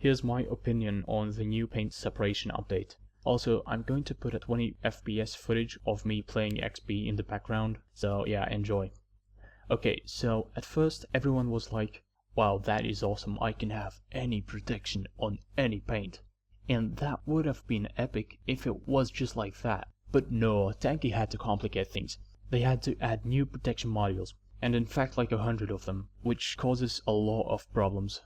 Here's my opinion on the new paint separation update. Also, I'm going to put a 20 FPS footage of me playing XP in the background, so yeah, enjoy. Okay, so at first everyone was like, wow, that is awesome, I can have any protection on any paint. And that would have been epic if it was just like that. But no, Tanki had to complicate things. They had to add new protection modules, and in fact like 100 of them, which causes a lot of problems.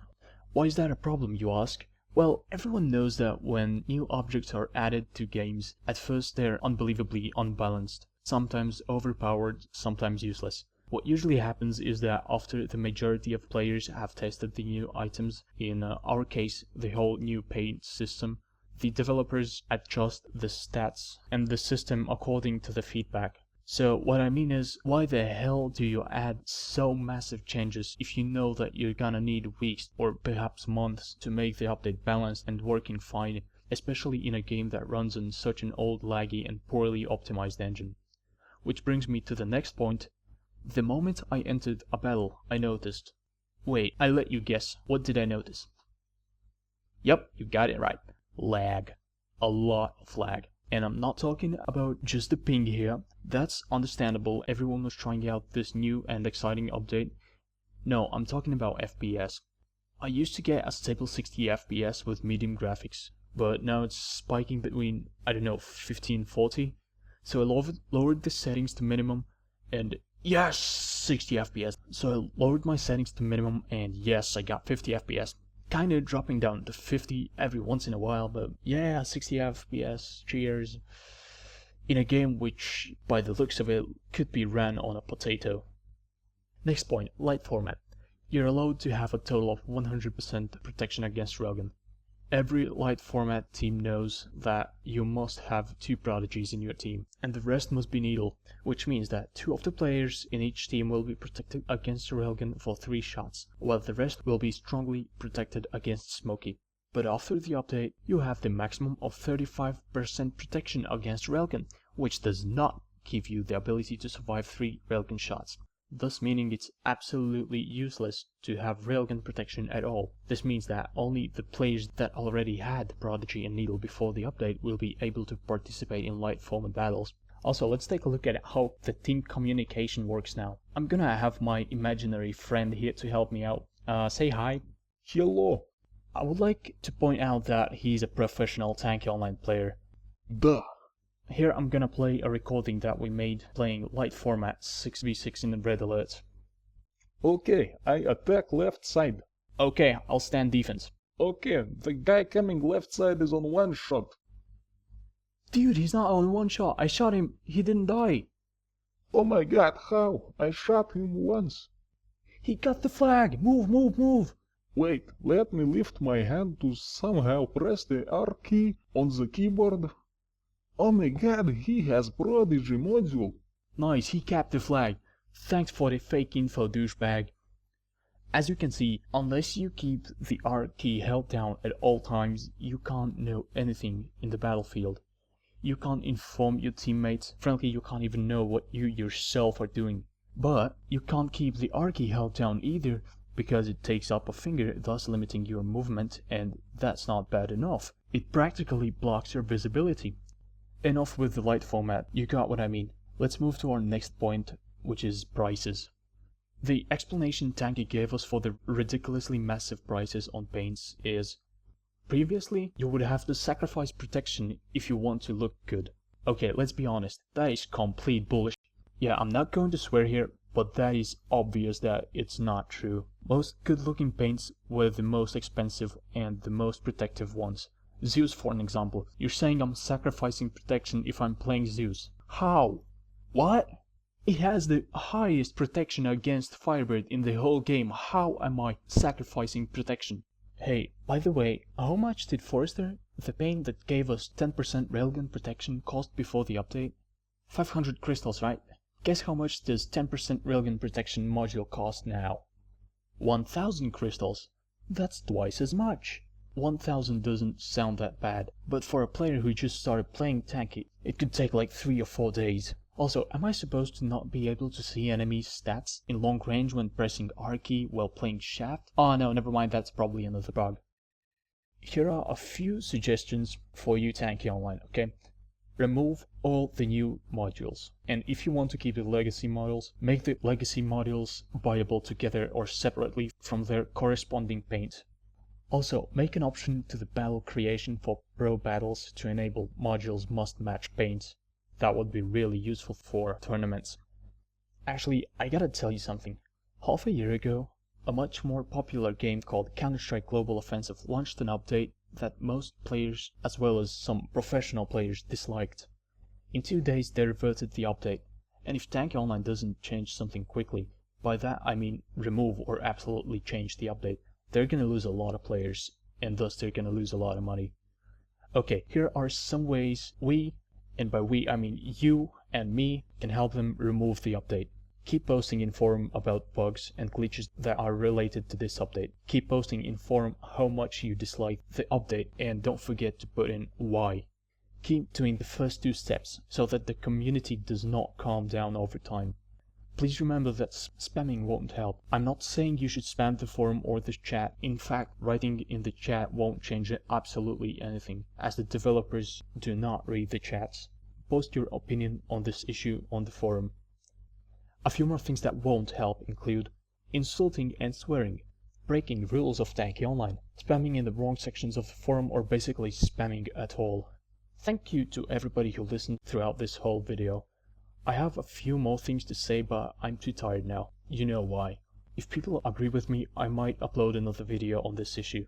Why is that a problem, you ask? Well, everyone knows that when new objects are added to games, at first they're unbelievably unbalanced, sometimes overpowered, sometimes useless. What usually happens is that after the majority of players have tested the new items, in our case the whole new paint system, the developers adjust the stats and the system according to the feedback. So what I mean is, why the hell do you add so massive changes if you know that you're gonna need weeks or perhaps months to make the update balanced and working fine, especially in a game that runs on such an old, laggy and poorly optimized engine. Which brings me to the next point. The moment I entered a battle, I noticed. Wait, I let you guess. What did I notice? Yep, you got it right. Lag. A lot of lag. And I'm not talking about just the ping here. That's understandable, everyone was trying out this new and exciting update. No, I'm talking about FPS. I used to get a stable 60 FPS with medium graphics, but now it's spiking between, I don't know, 50 and 40. So I lowered the settings to minimum, and yes, 60 FPS. So I lowered my settings to minimum, and yes, I got 50 FPS. Kinda dropping down to 50 every once in a while, but yeah, 60 FPS, cheers. In a game which, by the looks of it, could be ran on a potato. Next point, light format. You're allowed to have a total of 100% protection against railgun. Every light format team knows that you must have 2 prodigies in your team, and the rest must be needle, which means that 2 of the players in each team will be protected against railgun for 3 shots, while the rest will be strongly protected against smoky. But after the update, you have the maximum of 35% protection against railgun, which does not give you the ability to survive 3 railgun shots, thus meaning it's absolutely useless to have railgun protection at all. This means that only the players that already had Prodigy and Needle before the update will be able to participate in light format battles. Also, let's take a look at how the team communication works now. I'm gonna have my imaginary friend here to help me out. Say hi. Hello. I would like to point out that he's a professional Tanki Online player. Duh. Here I'm gonna play a recording that we made playing light format 6v6 in Red Alert. Okay, I attack left side. Okay, I'll stand defense. Okay, the guy coming left side is on 1 shot. Dude, he's not on 1 shot. I shot him. He didn't die. Oh my god, how? I shot him once. He got the flag. Move, move, move. Wait, let me lift my hand to somehow press the R key on the keyboard. Oh my god, he has Prodigy module. Nice, he capped the flag. Thanks for the fake info, douchebag. As you can see, unless you keep the R key held down at all times, you can't know anything in the battlefield. You can't inform your teammates. Frankly, you can't even know what you yourself are doing. But you can't keep the R key held down either, because it takes up a finger, thus limiting your movement, and that's not bad enough. It practically blocks your visibility. Enough with the light format, you got what I mean. Let's move to our next point, which is prices. The explanation Tanki gave us for the ridiculously massive prices on paints is, previously you would have to sacrifice protection if you want to look good. Okay, let's be honest, that is complete bullshit. Yeah, I'm not going to swear here, but that is obvious that it's not true. Most good looking paints were the most expensive and the most protective ones. Zeus for an example. You're saying I'm sacrificing protection if I'm playing Zeus. How? What? It has the highest protection against Firebird in the whole game. How am I sacrificing protection? Hey, by the way, how much did Forrester, the paint that gave us 10% railgun protection, cost before the update? 500 crystals, right? Guess how much does 10% railgun protection module cost now? 1000 crystals. That's twice as much. 1000 doesn't sound that bad, but for a player who just started playing Tanki, it could take like 3 or 4 days. Also, am I supposed to not be able to see enemies' stats in long range when pressing R key while playing Shaft? Oh no, never mind, that's probably another bug. here are a few suggestions for you, Tanki Online, okay? Remove all the new modules, and if you want to keep the legacy modules, make the legacy modules buyable together or separately from their corresponding paint. Also, make an option to the battle creation for pro battles to enable modules must match paint. That would be really useful for tournaments. Actually, I gotta tell you something. Half a year ago, a much more popular game called Counter-Strike Global Offensive launched an update that most players, as well as some professional players, disliked. In 2 days they reverted the update, and if Tanki Online doesn't change something quickly, by that I mean remove or absolutely change the update, they're gonna lose a lot of players, and thus they're gonna lose a lot of money. Okay, here are some ways we, and by we I mean you and me, can help them remove the update. Keep posting in forum about bugs and glitches that are related to this update. Keep posting in forum how much you dislike the update, and don't forget to put in why. Keep doing the first 2 steps so that the community does not calm down over time. Please remember that spamming won't help. I'm not saying you should spam the forum or the chat. In fact, writing in the chat won't change absolutely anything, as the developers do not read the chats. Post your opinion on this issue on the forum. A few more things that won't help include insulting and swearing, breaking rules of Tanki Online, spamming in the wrong sections of the forum, or basically spamming at all. Thank you to everybody who listened throughout this whole video. I have a few more things to say, but I'm too tired now. You know why. If people agree with me, I might upload another video on this issue.